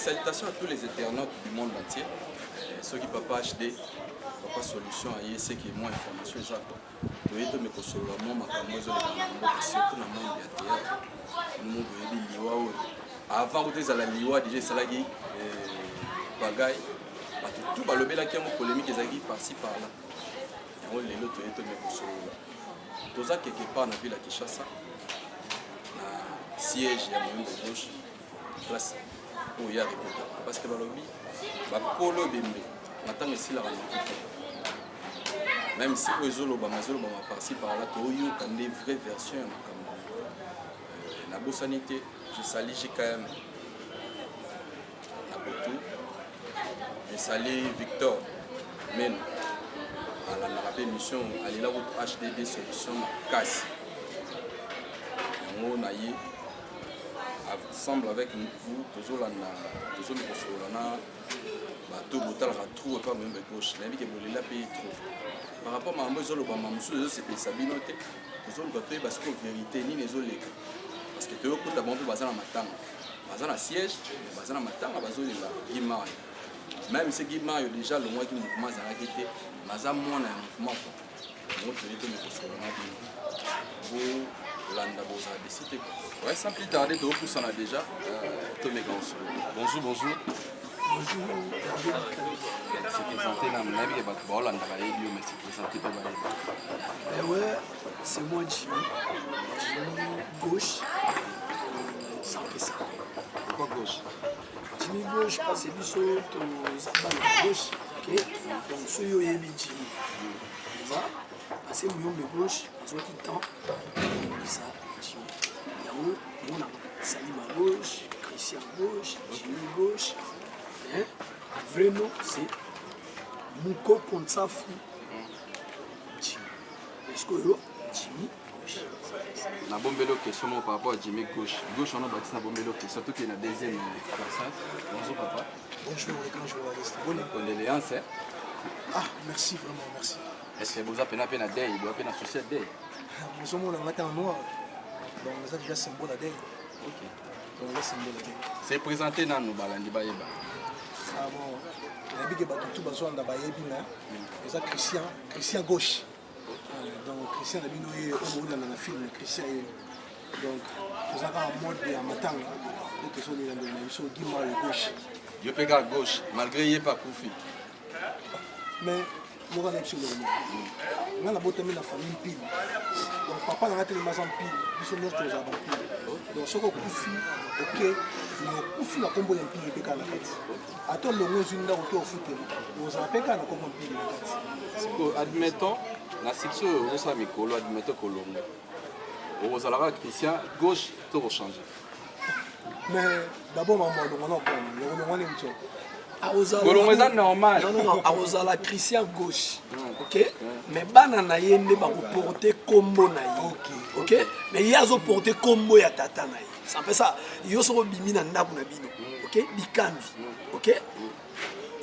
salutations à tous les internautes du monde entier. Ceux qui papa HD, papa solution à y c'est qui moins information ça. Tu es de me consoler moi ma camozo les surtout dans le monde du théâtre. Nous devons liwa avant que tu la liwa déjà salagi bagaille. Tout le monde qui a une polémique qui par-ci par-là. Et on les autres tu es de me consoler. Tout ça quelque part dans la ville de Kinshasa. Siège ya moyembe gauche place où il y a des quotas parce que balobi bakolo bembe matanga esilaka na kuta même si ezoloba mazoloba par-ci par-là toyoka nde vraie version ya makambo na bosani te je sali JKM na botu je sali Victor Meno alandaka mpe émission alela kutu HDD solution makasi yango na ye ensemble avec vous, toujours là, toujours là, tout botal à trou et pas même gauche. L'invité que vous l'avez trop. Par rapport à ma maison, le c'est des sabinotés. Toujours le côté parce que vérité ni les autres. Parce que tu as d'abord basé dans ma table, basé dans siège, basé dans ma table, basé dans Guimard. Même si Guimard est déjà le mois qui mouvement a arrêté, basé moins un mouvement. Moi, je vais te vous Landa Boza a décidé. Ouais, sans plus tarder, de repousse on a déjà Tomé Ganso. Bonjour, bonjour. Bonjour. C'est présenté dans mon avis, il y a pas de Hollande à Elio, mais c'est présenté par Baïba. Eh ouais, c'est moi Jimmy. Jimmy gauche. Sans que ça. Pourquoi gauche? Jimmy gauche, parce que c'est gauche. Ok? Donc, ce yo yebi Jimmy. Ça, c'est mon de gauche, parce que tout le temps, ça, Jimmy. On a Salim à gauche, Christian à gauche, Jimmy gauche. Hein? Vrai nom, c'est Mouko Pontsafou Jimmy. Est-ce que Jimmy gauche? Na bombelo question par rapport à Jimmy gauche. Gauche, on a bâti na bombelo question, surtout qu'il y a la deuxième personne. Bonjour papa. Bonjour les grands journalistes. Bonne condoléances. Ah, merci vraiment, merci. Est-ce que vous avez peine à day, vous avez peine à société day? Nous sommes en noir. Donc, ça déjà symbole à day. Ok. Donc, là, symbole à day. C'est présenté dans nos balandi baïba. Ah bon. Il y a des gens qui ont besoin de ça Christian gauche. Donc, Christian a dit dans le film, Christian est. Donc, nous avons un mode de matang. Donc, nous sommes dans le Guimard gauche. Je peux à gauche, malgré qu'il n'y ait pas Koufi. Mais, nous avons sur le monde. Nous avons la famille pile. Donc, papa n'a pas tellement de pile. Nous sommes tous en pile. Donc, ce qu'on Koufi, ok, mais Koufi n'a pas de pile de la tête. Attends, le mot d'une dame au foot, nous avons pas de pile de la tête. Admettons, la section Rosa Mikolo, admettons que l'on Rosalara Christian, gauche, tout va changer. Mais d'abord, maman, on a un peu. C'est normal. Non, Arosala Christian gauche. Ok? Mais banana yende ba porter combo na yi. Ok? Mais yazo porter combo ya tata na yi. Ça fait ça. Yo so bimi na ndabu na bino. Ok? Dikambi. Ok?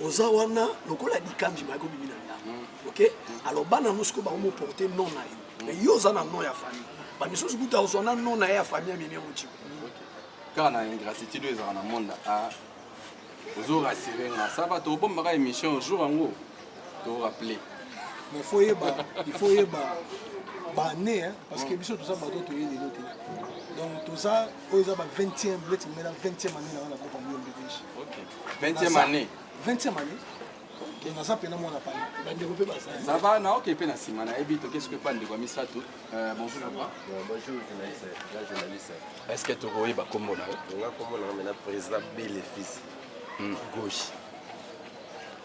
Oza wana lokola dikambi ma go bimi na ndabu. Ok? Alors banana musko ba mo porter non na yi. Mais yo za na non ya famille. Ba miso su buta osona non na ya famille mimi muti. Quand on a une gratitude dans le monde à vous rassurer, ça va tout bon ma émission jour en haut. Vous rappeler. Mais il faut y baner parce que biso tout ça bateau to yeli loté. Donc tout ça, ils ont 20e, mais la 20e année là on a pas mieux de OK. 20e année. 20e année. Donc ça peine mon appel. Ben développer ça. Ça va na OK pe na simana ebito qu'est-ce que pas de quoi misato. Bonjour papa. Bonjour journaliste. Est-ce que tu vois ba kombo na? On a comme on a président Bele fils gauche.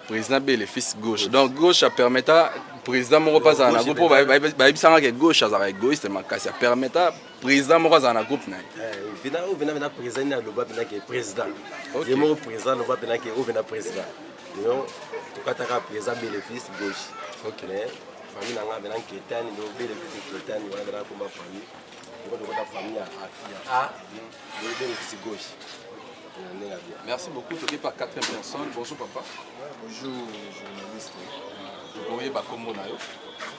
Président Bele fils gauche. Donc gauche ça permettra président moko pas na groupe ba bisanga que gauche ça va égoïste mais ça permettra président moko za na groupe na. Vina président na loba bina que président. Et mon président loba bina que vina président. Non, tu kataka président Bele fils gauche. OK. Famille nanga bina ketani do Bele fils ketani wala bina komba famille. Donc on a famille à Bele fils gauche. Merci beaucoup. Tu es par 4 personnes. Bonjour papa. Bonjour journaliste. Vous voyez pas comment on a eu.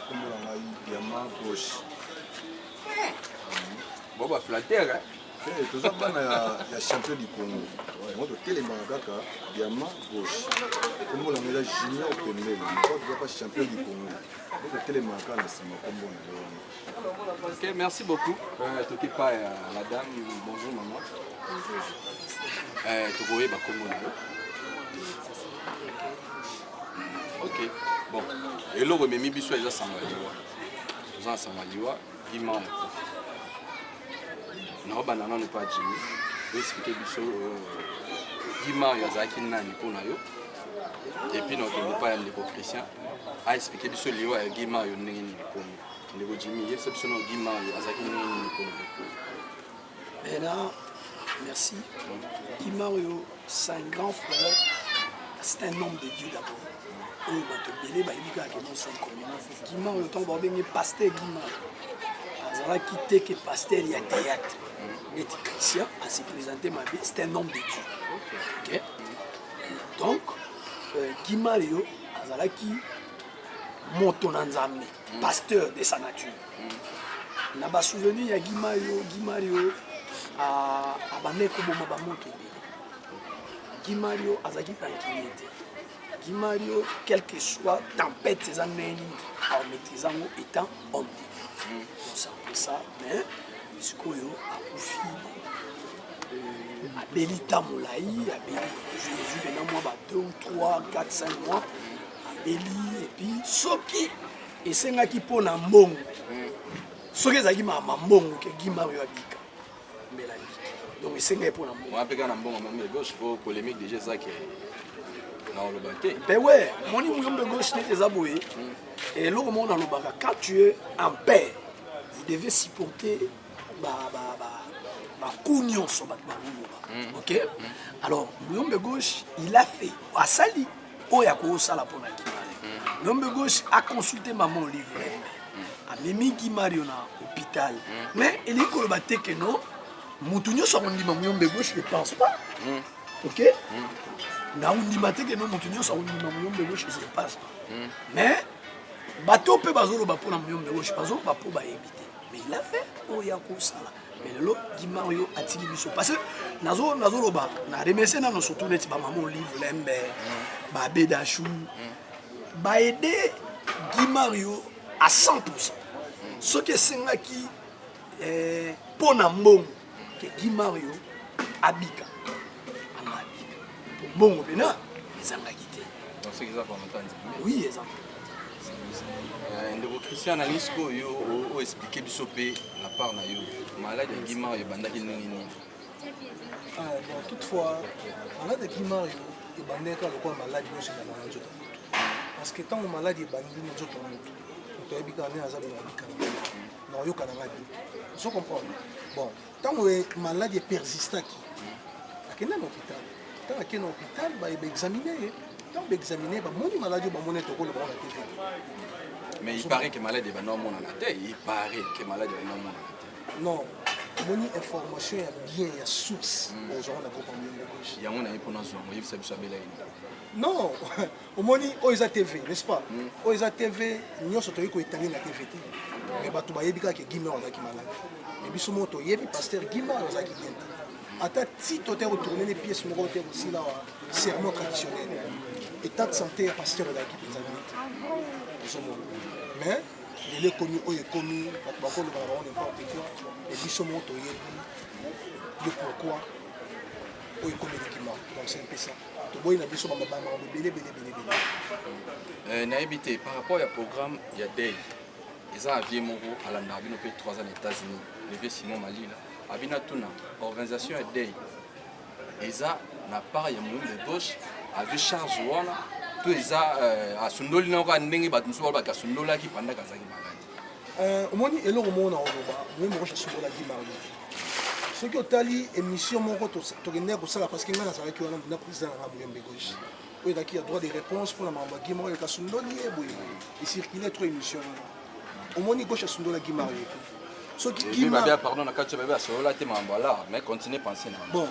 Comment on a eu diamant gauche. Bon bah flatter hein. toza bana ya champion du Congo yango totelemaka kaka diamant gauche kombo nango eza junior pembeni toza pas champion du Congo donc totelemaka kaka na nsima kombo na yo wana. Ok, merci beaucoup. Toki pas la dame, bonjour maman. Tokoye bakombo na yo. Ok, bon. Eloko ememi biso eza Sangaliwa. Toza na Sangaliwa, Guima ya Kofi. Naobanda nano pa Jimmy. Oexplike biso Guima yo azalaki nani mpona yo. Et puis nakende pa ya ndeko Christian. Aexplike biso liwa ya Guima yo ndenge nini mpona yo. Ndeko Jimmy, yebisa biso na Guima yo azalaki ndenge nini mpona yo. Maintenant, merci. Guimario, c'est un grand frère, c'est un homme de Dieu d'abord. Il va te béler, il va dire que non, c'est un commun. Guimario, ton bordel, il est pasteur Guimario. Il a quitté que pasteur, il y a théâtre. Mais Christian a se présenté ma vie, c'est un homme de Dieu. Okay? Donc, Guimario, il a qui Montonanzame, pasteur de sa nature. Il a souvenir, il y a Guimario. Abaneko boma bamoto ebele. Guimario azaki tranquillité. Guimario, quelle que soit tempête ces années, en maîtrisant étant homme de Dieu. On sent ça, mais ce qu'on a fait, à Belita Moulaï, à Beli, Jésus, maintenant moi, 2 ou 3, 4, 5 mois, à Beli, et puis, Soki, et c'est là qui pose un bon. Soki ezaki ma mbongo que Guimario abika. Donc c'est un pour l'amour. On a pris un bon moment de gauche pour polémique déjà ça qui est dans le baquet. Ben ouais, mon niveau de gauche n'est pas aboué. Et là, on a le bac. Quand tu es en paix, vous devez supporter ma cognon sur votre baroulou. Ok? Alors, l'homme de gauche, il a fait à Sali, au Yako Sala pour la Guimario. L'homme de gauche a consulté maman livre. A Mimi Guimario na hôpital. Mais il est colbaté que non. Moutounio soit on dit ma de gauche, je ne pense pas. Ok? Na on dit que non, Moutounio soit on dit ma de gauche, je ne pense pas. Mais, bateau peut bazolo pour la de gauche, pas pour éviter. Mais il a fait, oh, il y a comme ça là. Mais le lot, Guimario a tiré biso. Parce que, nazo ba, na remercié na surtout net, ba maman livre, lembe, ba bédachou, ba aider Guimario à 100%. Ce que c'est là qui, pour n'ambon, que Guimario abika amabika bongo bena ezanga kité donc c'est ça qu'on entend oui ezanga ndeko Christian Alisco yo o expliquer biso pe la part na yo malade ya Guimario bandaki ndenge nini bon toutefois malade ya Guimario ebandeka lokola malade nyonso na nzoto parce que tant malade ebandi na nzoto moto toyebika nani aza bika na oyokana ngabi so comprendre bon tant que maladie persistante, à l'hôpital. Tant que l'hôpital, il va examiner. Tant qu'il examiner, il maladie va monter au la TV. Mais il paraît que la maladie va non la tête. Il paraît que la maladie va non la tête. Non, mon information est bien, il y a source aux gens de la compagnie de gauche. Il y a un pour nous, il faut savoir non, au moins, ils ont TV, n'est-ce pas? Ils ont TV, nous sommes tous les Italiens la TV. Mais tu vas dire que Guimario est malade. Et puis, ce moto, il y a pasteur Guimario qui vient. Attends, si tu as retourné les pièces, tu as aussi là, serment traditionnel. État de santé, pasteur de l'équipe des adultes. Mais, il est connu, il est connu, il va n'importe quoi. Et puis, ce moto, il y a le pourquoi, il est connu l'équipement. Donc, c'est un peu ça. Naïbité, par rapport au programme, il y a des. Ils ont avié mon gros à la Nabino depuis 3 ans aux États-Unis. Le vieux Simon Mali, Abina Tuna, organisation est day. Ils ont n'a pas de gauche, avec charge ouana, tout ils ont à Sundoli n'a pas n'engi bat nous ba Sundola qui pendant Kazaki malade. Au moins il est au monde en Oba, moi je suis Sundola qui Mario. Ce qui est allé émission mon retour, tu es né pour ça parce qu'il y a un salaire qui est un président à Mouyembe gauche. Oui, il y a droit de réponse pour la maman Guimario et Sundoli et circuler 3 émissions. Au moins, gauche à Sundola Guimario. Ce qui Guimario, pardon, on a quatre bébés à Solola, tu m'as là, mais continue à penser. Bon.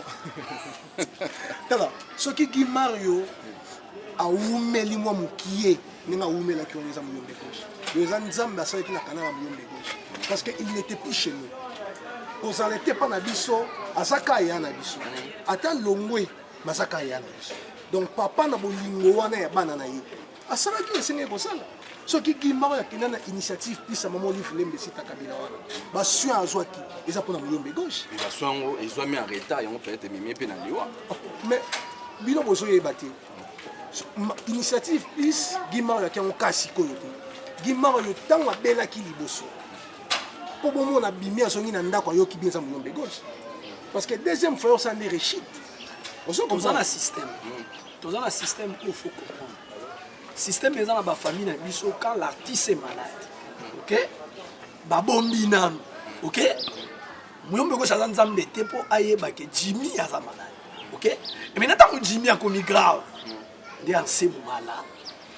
Ce qui Guimario a oumeli moi moukié, n'a oumeli qui on les a mouyembe gauche. Les Anzam, ça a été la canard à mouyembe gauche. Parce qu'il n'était plus chez nous. kozala te mpa na biso azaka aya na biso ata longwe mazaka aya na biso donc papa na bolingo wana ya bana na ye asalaki esengeli kosala soki gimaro yakenda na initiative pisa mama olive lembe esita kabila wana basoi azwaki eza mpona moyombe gauche basoi yango ezwami en retard yango peut-être ememi mpe na liwa mais bino bozoyeba te initiative plus gimaro yaki yango ka sikoyo te gimaro yo ntango abelaki liboso mpo bomona bimi azongi na ndako ayoki bien eza moyombe gauche parce que deuxième fois osala nde réchite toza na système toza na système oyo faut comprendre système eza na bafamille na biso quand l'artiste est malade ok babombi nano ok moyombe gauche aza nzambe te mpo ayebake jimi aza malade ok et maintenant ntango jimi akomi grave nde anse momala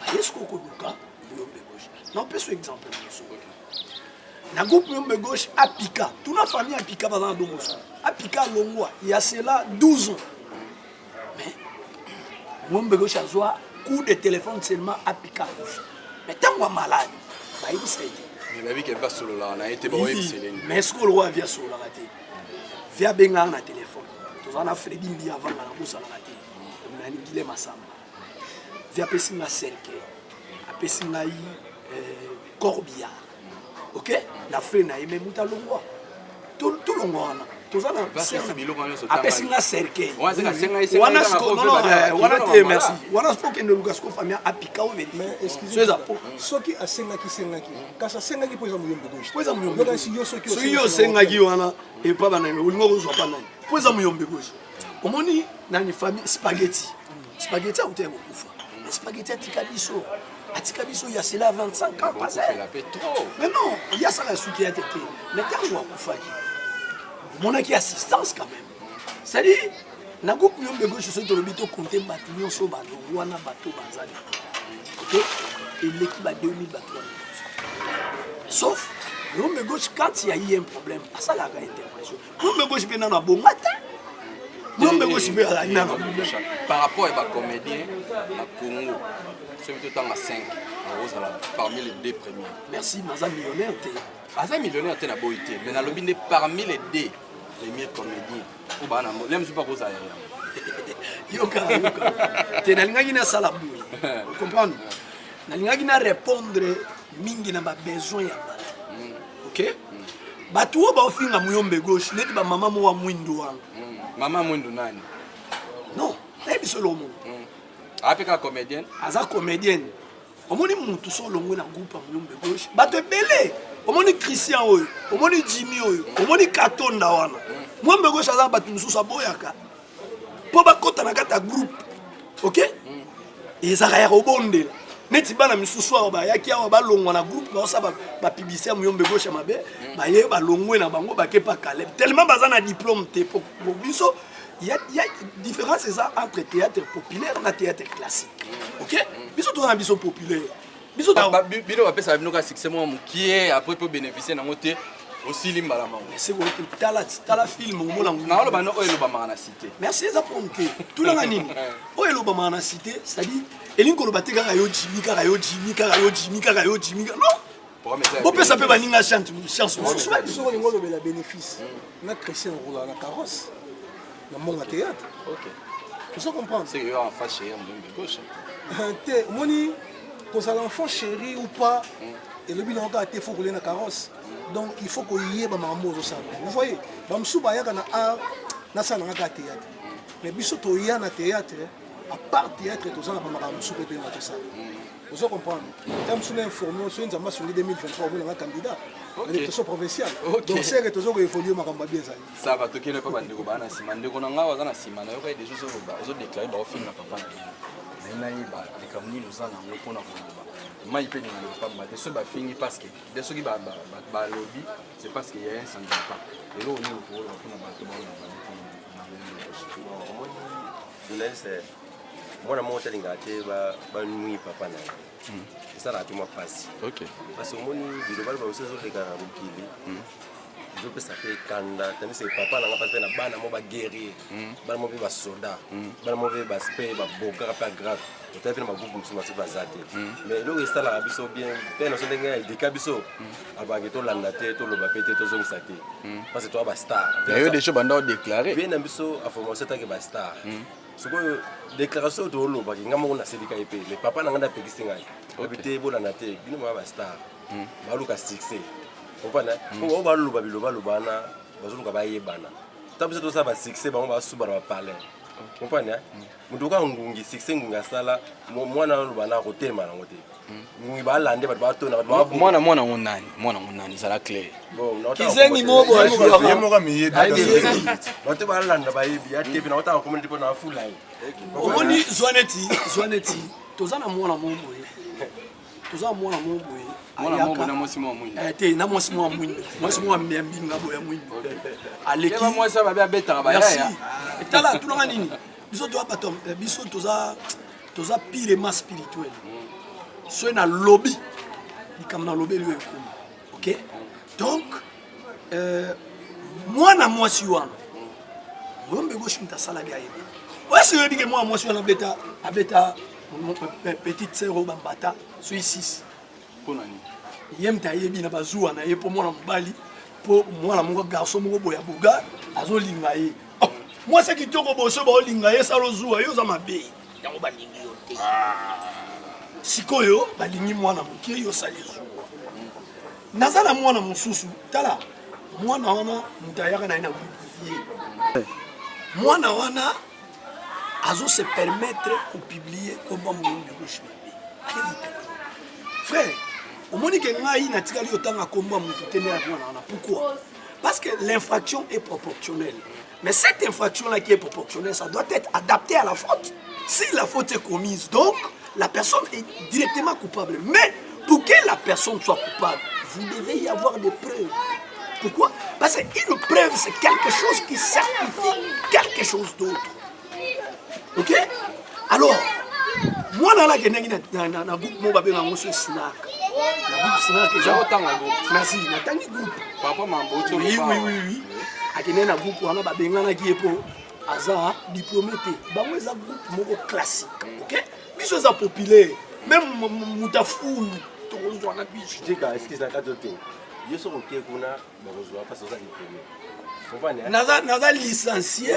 ayesuka okoluka moyombe gauche naopesa exemple na biso na groupe moyombe gauche apika tuna famille apika baza na dongoso apika alongwa ya cela 12 ans mais moyombe gauche azwa coup de téléphone seulement apika akufi mais ntango amalade bayebisa ete mais babi ke va solola na ete baoyebiseleni mais soki oloko avia sololaka te vi abengaka na téléphone toza na fredi mbi avanga na bosalaka te nani gile masamba vi apesi nga cercueil apesi ngai corbillard ok na fre na ye me muta longwa tolongwa wana toza na apesi nga cercueil wana te merci wana sokokende luka soko famille apika o verifie soki asengaki kasi asengaki mpo eza moyombe gauche mpo eza moyombe soki yo osengaki wana epa banani olingo kozwa pa nani mpo eza moyombe gauche omoni nani famille spaghetti auteya kokufa spaghetti atika biso ya cela 25 ans passé mais non ya sala suki ya tete mais ntango akufaki monaki assistance quand même c'est-à-dire na groupe moyombe gauche soki tolobi tokonte bato nyonso balongwa na bato bazali ok eleki ba 2000 bato wana sauf moyombe gauche quand il y a eu un problème asalaka intervention moyombe gauche mpe nano abonga te moyombe gauche mpe azali nano par rapport à bacomédien à Congo celui tout temps à 5 parmi les 2 premiers merci maza millionnaire te aza millionnaire te na boyi te mais nalobi nde parmi les 2 premier comédien o bana mo lem supa koza yoka te nalingaki nasala boyi comprendre nalingaki na répondre mingi na babesoin ya bato ok bato oyo baofinga moyombe gauche neti bamama mo wa mwindu wana mama mwindu nani non nayebi solo omo apeka comédienne aza comédienne omoni mutu so olongwe na groupe ya moyombe gauche bato ebele omoni Christian oyo omoni Jimmy oyo omoni Katonda wana moyombe gauche aza bato mosusu aboyaka mpo bakota na kati ya groupe ok ezaka ya kobondela neti bana misusu awa bayaki awa balongwa na groupe baosala bapiblisité ya moyombe gauche ya mabe baye balongwe na bango bakepa Caleb tellement baza na diplôme te po biso il y a différence entre théâtre populaire et théâtre classique. Ok? Biso to na biso populaire. Biso ta bino ba pesa bino ka succès mo qui est après pour bénéficier na moté aussi limbala ma. C'est quoi tala film mo la na lo ba no elo ba na cité. Merci za pour que tout la nini. O elo ba na cité, c'est-à-dire elingo lo bateka ka yo Jimmy. Non. Bo pesa pe baninga chance. Souvent biso ko lingo lo bela bénéfice. Na Christian roula na carrosse. Dans mon théâtre. Ok. Tu sais comprendre. C'est que en face chéri de gauche. Moni, quand ça l'enfant chéri ou pas, et le bilan a été faut rouler dans la carrosse. Donc il faut qu'il y ait un maman au salon. Vous voyez, dans ce baya kana art, na ça na théâtre. Mais biso to ya na théâtre, à part théâtre to ça na maman soupe to na ça. Vous comprenez. Comme sur l'information, sur une zamba sur 2023 vous avez un candidat. L'élection provinciale. Donc c'est que toujours évoluer makamba bien ça. Ça va toquer le papa ndeko bana sima ndeko na ngawa za na sima na yoka des choses ozo déclarer ba ofin na papa. Na yi ba likamni lozana ngopona ko ba. Mai pe ni na papa ba so ba fini parce que des soki ba lobby c'est parce qu'il y a un syndicat. Et là on est au pour na ba to ba na c'est mwana mota lingate ba nui papa na. Ça la tuma passe. OK. Parce que moni biloba ba usezo leka na bukili. ezopesa mpe ekanda tandis que papa nanga mpe na bana mo baguerrier bana mo mpe basoda bana mo mpe baspe babokaka mpe agrave otali mpe na bagroupe mosusu basi baza te mais eloko esalaka biso bien mpe naso ndenge edeka biso abaki tolanda te toloba mpe te tozongisa te parce que toa bastar yo déjà banda odéclaré vie na biso information etaki bastar sikoyo déclaration oyo toolobaki nga moko naselika ye mpe mais papa na ngai ndapekisi ngai obi te bolanda te bino moya bastar baluka succès opana oyo baloba bilobaloba wana bazoluka bayebana ta biso tosala basuccès bango basubana bapalin opana moto oka ngungi succès ngungi asala mwana aloba na kotelema nango te ngungi balande bato batona mwana ngo nani ezala clair kizengi mobo bato balanda bayebi atepe na otaka communauté mpo na afula ye omoni zwa neti toza na mwana moboye te na mwasi mwa mwindo mwasi mwa mbinga boya mwindo aleki mwasi babe abetaka bayaya etala tunanga nini biso toa bato biso toza pirement spirituel so na lobby likambo na lobby liyo ekoma ok donc mwana mwasi wana moyombe gauche mutu asalaki ayeba wasi oyebike mwana mwasi wana abeta petite sœur oyo bambata so 6 mpona nini ye mutu ayebi na bazuwa na ye mpo mwana mobali mpo mwana moko garçon moko boya boga azolinga ye mwasi kitoko boso baolinga ye sala ozuwa ye oza mabe yango balingi yo te sikoyo balingi mwana mokie yo osali ezuwa naza na mwana mosusu tala mwana wana mutu ayaka na ye na ye mwana wana azose permettre kopublie komba moyombe gauche mabe frère omoni ke ngai natikali otanga komba motu te nde ya mwana wana pourquoi parce que l'infraction est proportionnelle mais cette infraction là qui est proportionnelle ça doit être adapté à la faute si la faute est commise donc la personne est directement coupable mais pour que la personne soit coupable vous devez y avoir des preuves. Pourquoi? Parce qu'une preuve c'est quelque chose qui certifie quelque chose d'autre. Ok? Alors, moi dans la na groupe mo babe na ngoso snack. Na groupe snack eza otanga groupe. Merci, na tangi groupe. Papa mambo oto. Oui. Akene na groupe wana babengana ki epo aza diplômé te. Bango eza groupe moko classique. Ok? Biso eza populaire. Même mutafulu tozwa na biso. tika excuse na kato te yo so okie kuna bakozwa parce oza diplômé naza licencié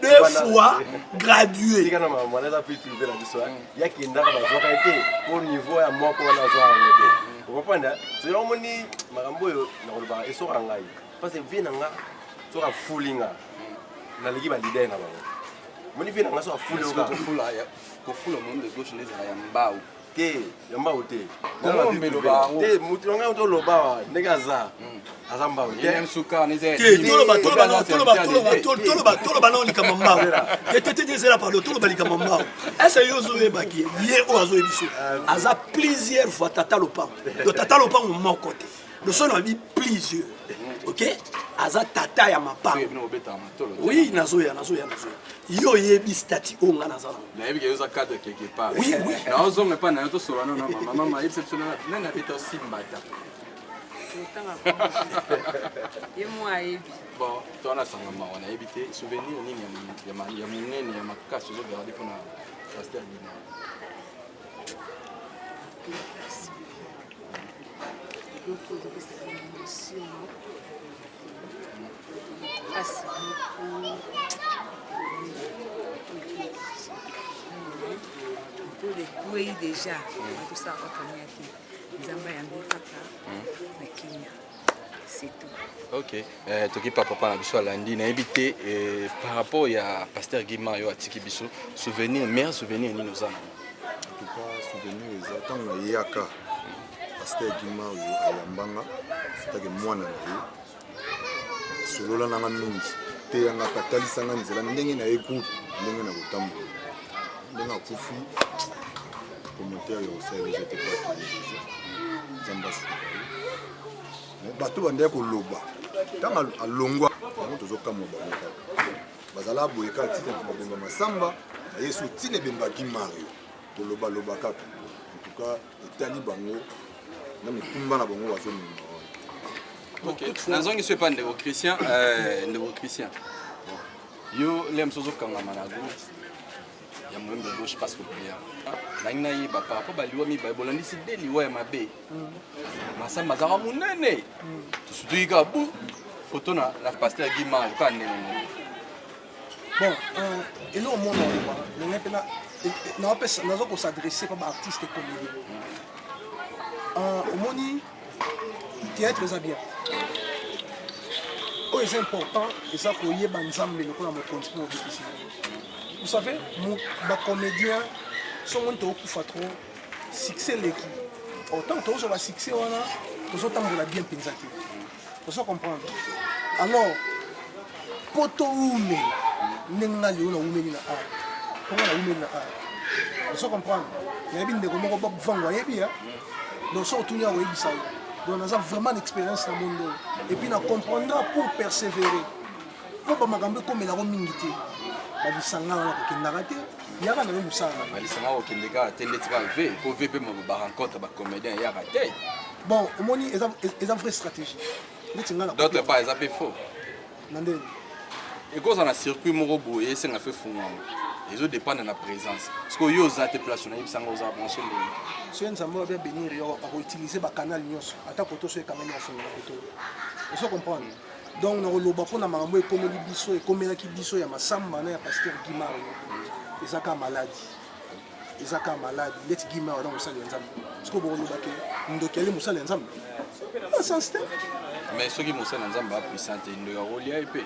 2 fois gradué tika na mwana eza plus privé na biso yakendaka bazwaka te po niveau ya moko wana azwaka te okopanda soyo omoni makambo oyo nakoloba esoka ngai parce que vie na nga soka fulinga naleki balider na bango moni vie na nga soka fuli oka kofula moyombe gauche nezala ya mbau te yambao te te mutu nanga toloba ndenge aza mbao toloba na likambo mbao te ezela pardon toloba likambo mbao ese yo ozoyebaki ye oyo azoyebi so aza plusieurs fois tata lopango do tata lopango moko te loso na bi plusieurs ok aza tata ya mapango oui nazoya yo yebi stati oyo nga naza nayebi ke yoza cadre quelque part oui naozonga epa na yo tosolana na mama exceptionnel nani apeta osimbata bon towana sanga mawa nayebi te souvenir nini ya monene ya makasi ozogarde mpona paster lina Oui, déjà, tout ça, Nzamba Yambi Kaka, na Kenya. C'est tout. Ok. Toki papa na biso alandi na ebité par rapport à pasteur Guimard yo atiki biso souvenir meilleur souvenir ni nous en en tout cas souvenir exact on a yaka pasteur Guimard yo ayambanga c'était mwana na ye solola nanga mingi te yanga katalisanga nzela ndenge na ekutu ndenge na kotambola ndenge akufi commentaire yo osala j'étais pas Nzamba bato bandeko koloba tanga alongwa bango tozokama bango kaka bazala boye kaka tika na masamba yesu tine bembaki Mario toloba loba kaka en tout cas etali bango na mitumba na bango bazomema nazongi so epa ndeko Christian yo lem sozo kangama na go ya mwembe gauche parce que priya nangi na yeba papa baliwa mibale bolandisi de liwa ya mabe masamba azaka monene tosutuki kaka bu photo na pasteur Guimard ka nene bon eloko mona oloba ndenge mpe naza kosadresse pa baartiste comédien omoni théâtre eza bien oyo eza important eza koyeba nzambe lokola mokonzi mpo obikisi vous savez bacomédien songo tokokufa trop succès leki autant tozwa basuccès wana tozotambola bien mpenza te tozo comprendre alors po toumela ndenge nga lelo naumeli na art mponga naumeli na art tozo comprendre nayebi ndeko moko bob vango ayebi donc so otuni ya koyebisa yo donc naza vraiment l'expérience na monde oyo epuis na comprendra pour persévérer mpo bamakambo ekomelako mingi te balisanga wana kokendaka te yaka na yo mosala balisanga kokende kaka te ndeti kaka ve po ve mpe barencontre bacomédien yaka te bon omoni eza vraie stratégie neti nga d'autre part eza mpe faux na ndeni ekozala na circuit moko boye esenga fe fungama ezodépendre na présence parce que oyo oza te place nayebisanga oza branché ndenge soki nzambe abia bénir yo akoutilize bacanal nyonso ata koto so ekamani afungela koto oso comprendre donc nakoloba mpona makambo ekomeli biso ekomelaki biso ya masamba na ya pasteur Guimard eza kaka maladi eza kaka maladi ndeti Guimard aza mosali ya nzambe soki bokolobake ndoki ali mosali ya nzambe asens te mais soki mosali ya nzambe apuissante ndoki akolia ye mpe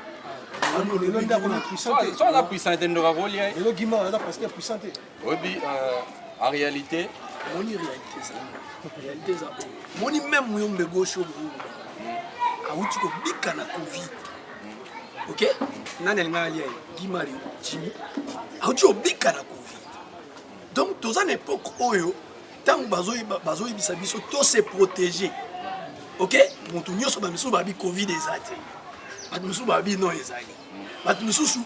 lelo ndako na puissante so aza puissante ndoki akolia ye lelo Guimard aza pasteur puissante oyebi en réalité moni réalité eza moni même muyombe gauche oyo awuti kobika na covid ok nani alingaka lia Guimard Jimmy awuti kobika na covid donc toza na époque oyo ntango bazoyebisa biso to se protéger ok moto nyonso bamisusu babi covid eza te bato misusu babi non ezali bato misusu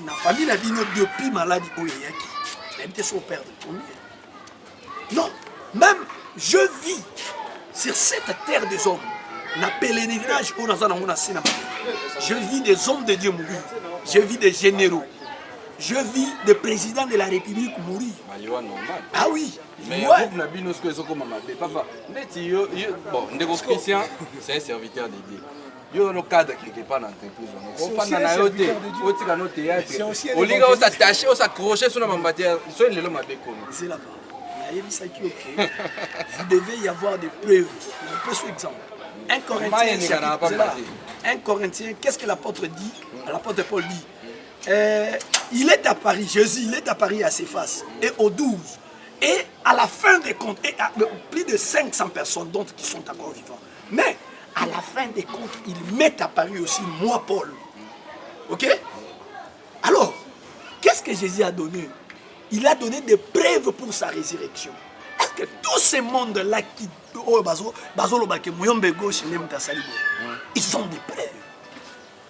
na famille na bino depuis maladie oyo eyaki nayebi te so perdre combien non même je vis sur cette terre des hommes na pèlerinage oyo naza nango na se na je vis des hommes de Dieu mourir je vis des généraux je vis des présidents de la République mourir ah oui mais groupe na bino siko ezokoma mabe papa ndeti yo bon ndeko Christian c'est un serviteur de Dieu yo no cadre quelque part dans l'entreprise ofanda na yo te otika no théâtre olinga osatache osacrocher sur na mambati so lelo mabe kono c'est là-bas nayebisaki ok vous devez y avoir des preuves je peux sur exemple un Corinthien, qu'est-ce que l'apôtre dit? L'apôtre Paul dit, il est à Paris, Jésus, il est à Paris à Céphas, et au 12. Et à la fin des comptes, et plus de 500 personnes d'autres qui sont encore vivants. Mais à la fin des comptes, il met à Paris aussi moi, Paul. Ok? Alors, qu'est-ce que Jésus a donné? Il a donné des preuves pour sa résurrection. Est-ce que tout ce monde-là qui ils ont des preuves.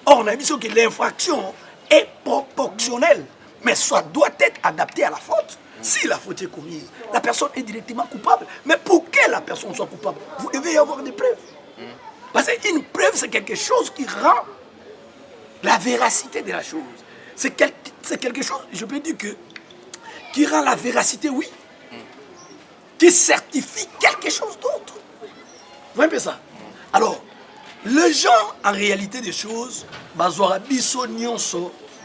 Or, on a dit que l'infraction est proportionnelle, mais soit doit être adaptée à la faute. Si la faute est commise, la personne est directement coupable. Mais pour que la personne soit coupable, vous devez y avoir des preuves. Parce qu'une preuve, c'est quelque chose qui rend la véracité de la chose. C'est quelque chose, je peux dire que, qui rend la véracité, oui, qui certifie quelque chose d'autre. Vous voyez ça? Alors, les gens, en réalité des choses,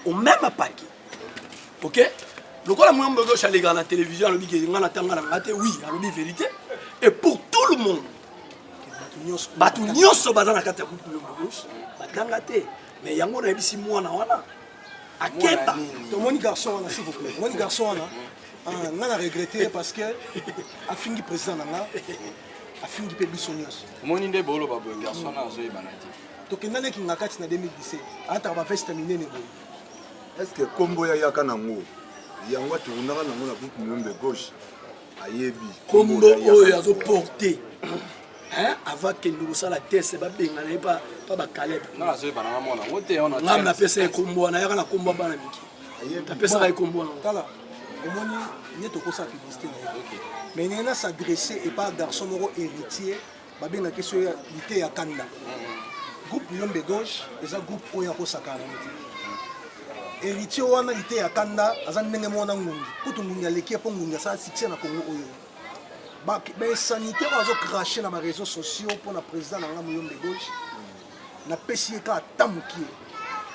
au même paquet. Ok? Donc, quand on a la télévision, on a dit oui, on a dit vérité. Et pour tout le monde, mais il y a un petit mois à Keba. Mon garçon, s'il vous plaît. Mon garçon, on a regretté parce que a fini président a fini de payer son news. Mon idée bolo babo garçon na zo banati. Donc on a qui n'a qu'à 2017. Ata va faire terminer ne boy. Est-ce que combo ya yaka nango yango tournera nango na groupe numbe gauche ayebi combo oyo azo porter hein avant que nous ça la test ba benga na pas ba Caleb. Na zo bananga mona wote on a. Ngam na pesa combo na yaka na combo bana miki. Ta pesa ka combo na. Tala. Omoni nieto ko sa publicité na. OK. Mais il y a s'adresser et pas garçon moro héritier ba benga question ya lité ya kanda. groupe Yombe Gauche eza groupe oyo akosakana héritier wana ite ya kanda aza ndenge mona ngungi kutu ngungi aleki po ngungi asala succès na Congo oyo basanitaire azokrache na baréseaux sociaux mpona président na nga Yombe Gauche napesi ye ka ata mokie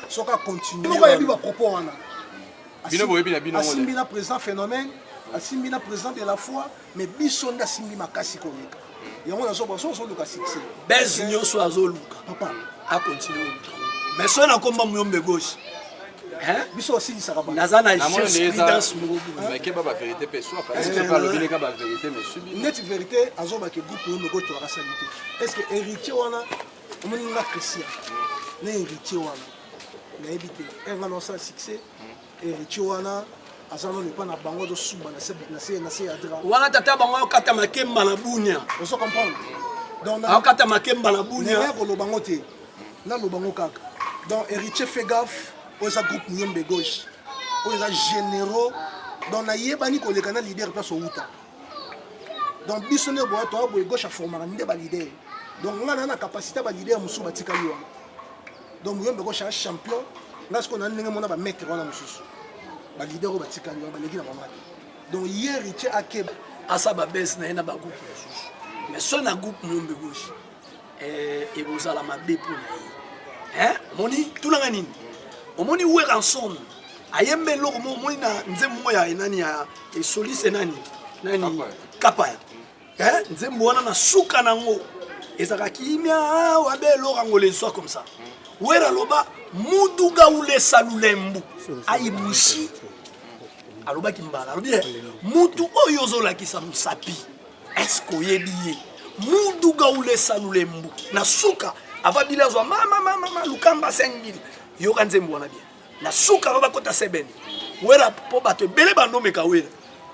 soki acontinue bayebi bapropos wana asimbi na président phénomène asimbi na président de la foi mais biso nde asimbi makasi koleka yango nazoba so ozoluka succès bese nyonso azoluka papa acontinue oluka mais soki nakomba Yombe Gauche biso osilisaka naza na jurisprudence neti vérité azobake groupe Yombe Gauche toaka sali te est ce que héritier wana omoni nga Christian na héritier wana nayebi te enga nosala succès héritier wana aza nano epa na bango azosuba na se ya dra wana tata bango akokata makemba na bunia ozo comprendre donc akokata makemba na bunia naya koloba ngo te naloba ngo kaka donc héritier fait gaffe oyo eza groupe Yombe Gauche oyo eza généraux donc nayebani koleka na leader place outa donc biso nde boya toya boye gauche aformaka nde balider donc nga na na capacité ya balider mosusu batikali wana donc Yombe Gauche ya champion nga sikoyo na ndenge mona bamaître wana mosusu balider oyo batikali wana baleki na bango te donc ye héritier akeba asa babese na ye na bagroupe mosusu mais so na groupe Yombe Gauche ekozala mabe mpo na ye omoni tunanga nini omoni Weranson ayembe eloko omoni na nzembo moko ya enani ya esolise nani kapaya nzembo wana na suka nango ezalaka kimia wabe eloko yango leswa comme ça wera loba muduga ulesa lulembu ayibushi alobaki mbala alobi mutu oyo ozolakisa mosapi eske oyebi ye muduga ulesa lulembu na suka avabili azwa mama lukamba 5000 yoka nzembo wana bien na suka babakota sebene wera po bato ebele bandomeka wera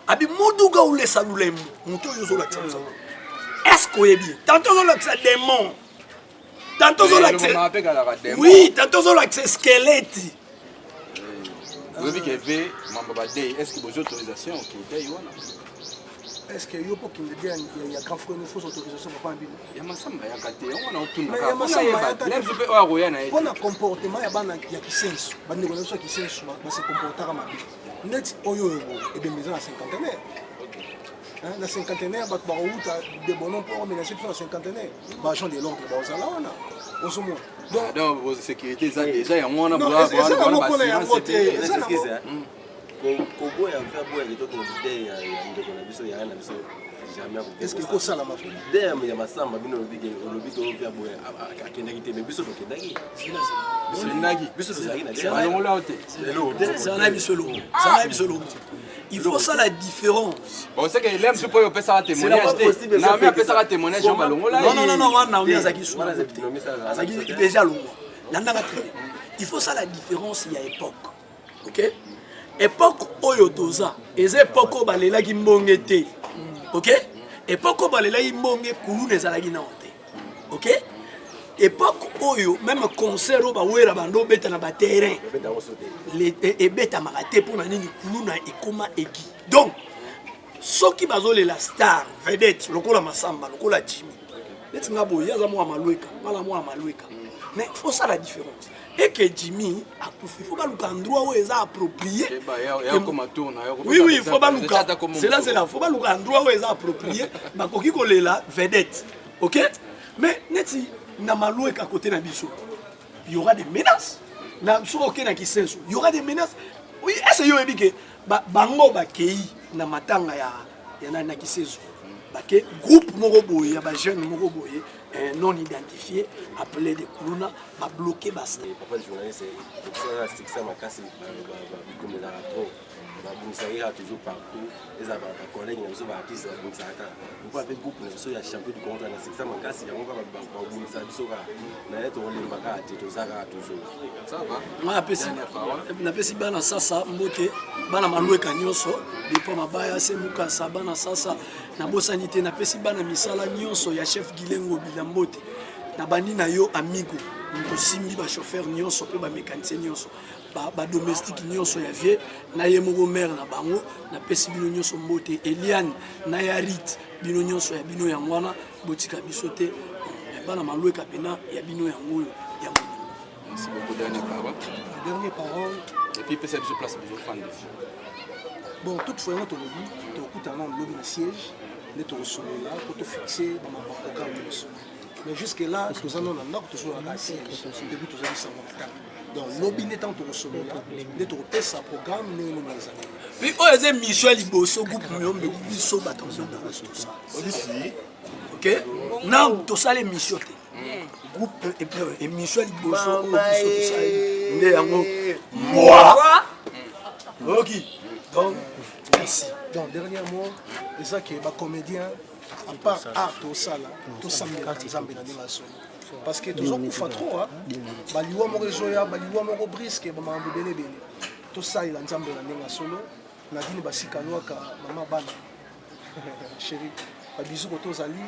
abi muduga ulesa lulembu mutu oyo ozolakisa mosapi eske oyebi ye tantôt ozolakisa démon tantôt oui tantôt ozolakisa skeleti oyebi ke ve mambo badei est ce que bozi autorisation okidei wana est-ce que yo pour qu'il y a grand frère une fausse autorisation pour pas bino ya masamba ya kate on a otuna ka ona yeba lève pe o roya na pour na comportement ya bana ya kisensu bande ko so kisensu ba se comportera mabi net oyo e be maison na cinquantenaire na cinquantenaire ba ba outa de bonon pour ménager pour cinquantenaire ba agent de l'ordre ba osala wana osomo donc vos sécurité ça déjà ya mwana bla bla Kobo ya faire boire les autres idées ya ndeko na biso ya na biso jamais est-ce qu'il faut ça la mafia idée ya masamba bino lobiki to faire boire akenda kite mais biso to kendaki sinagi biso to zaki na dia balongola ote ça na biso lo ça na biso lo il faut ça la différence bon c'est que l'aime ce pour passer à témoignage na mais passer à témoignage on balongola non wana on azaki sou azaki déjà longo nandanga très il faut ça la différence il y a époque OK époque oyo toza eza époque oyo balelaki mbonge te ok époque oyo balelaki mbonge kuluna ezalaki nao te ok époque oyo même concert oyo bawera bando obeta na baterrain ebetamaka te mpona nini kuluna ekoma eki donc soki bazolela star vedette lokola masamba lokola jimmy neti nga boye aza mwa malweka ngala mwa malweka mais faut ça la différence et que Jimmy a il faut pas le endroit où ils a approprié oui il faut pas le c'est là faut pas le endroit où ils a approprié ba koki kolela vedette OK mais neti na maloué à côté na biso il y aura des menaces na so OK na kisenso il y aura des menaces oui est-ce yo ebike bango ba kei na matanga ya na kisenso ba ke groupe moko boye ya ba jeune moko boye non identifié appelé de Kuluna va bloquer basta. Papa le journaliste c'est que ça m'a cassé comme la trop ba bunsaira toujours partout les collègues nous ba artistes ba bunsaka on peut appeler groupe nous ya champion du contre na c'est que ça m'a cassé yango ba bunsa biso ka na eto olimba ka tito zaka toujours ça va moi na pesi bana sasa mbote bana malweka nyonso lipo mabaya se muka sabana sasa na bosanité na pesi bana misala nyonso ya chef Gilengo Bilambote na bandi na yo amigo nkosimbi ba chauffeur nyonso pe ba mécanicien nyonso ba domestique nyonso ya vie na ye moko mère na bango na pesi bino nyonso mbote Eliane na Yarit bino nyonso ya bino ya mwana botika biso te bana malweka pena ya bino ya ngoyo Merci beaucoup, dernière parole. Dernière parole. Et puis, peut-être je place plusieurs fans. Bon, toutefois, notre lobby, tu écoutes un lobby de siège, les tours sont là, pour te fixer dans ma programme de leçon. Mais jusque-là, nous en avons un ordre, toujours à la siège. Depuis, nous avons 54. Donc, lobby n'est pas tour solo là, les tours sa programme, nous avons les années. Puis, on a Michel Liboso, groupe Mion, mais il so bâton de tout ça. Ok? Non, tout ça, les missions. Groupe et Michel Liboso, moi. Ok. Donc, merci. Donc, dernier mot, c'est ça qui est un comédien, à part art, tout ça là, tout ça, parce que toujours qu'on fait trop, baliwa mo rejoya, baliwa mo brisque, ba mambo bele bele. Tout ça il a nzambe na ndenga solo, na dini basika loaka mama bana. Chérie, ba bisou ko tozali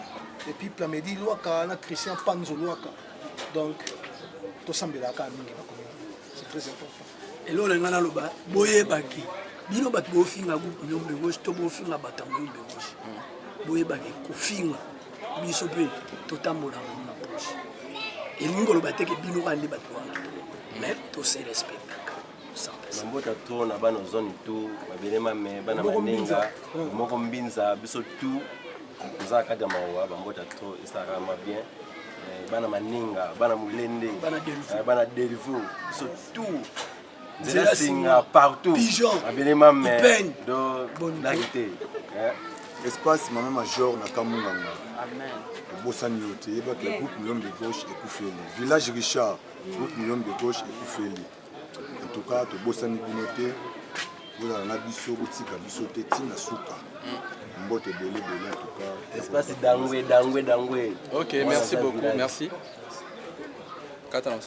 et puis plamedi loaka na Christian Panzo loaka. Donc tout ça mbela ka mingi ba comédien. C'est très important. Et là, on a le bas, boye baki. Bino bat bo finga groupe Miombe Gauche, to bo finga bata Miombe Gauche. Boye baki ko finga. Biso pe totambola na poche. Et nous on battait que bino andi bat wana. Mais to se respecte. Mambota to na bana zone tout, babelema me bana manenga, moko mbinza biso tout. Za kada mawa bambota to isarama bien. Bana maninga, bana mulende, bana delivo, biso tout. Singa partout. Abelema me do nagité. Espace maman major na Kamunganga. Amen. Bosani yote yeba que groupe Miombe Gauche et Koufeli. Village Richard, groupe Miombe Gauche et Koufeli. En tout cas, to bosani binoté. Vous avez un biso botika biso teti na suka. Mbote belé en tout cas. Espace dangwe. OK, merci beaucoup. Merci.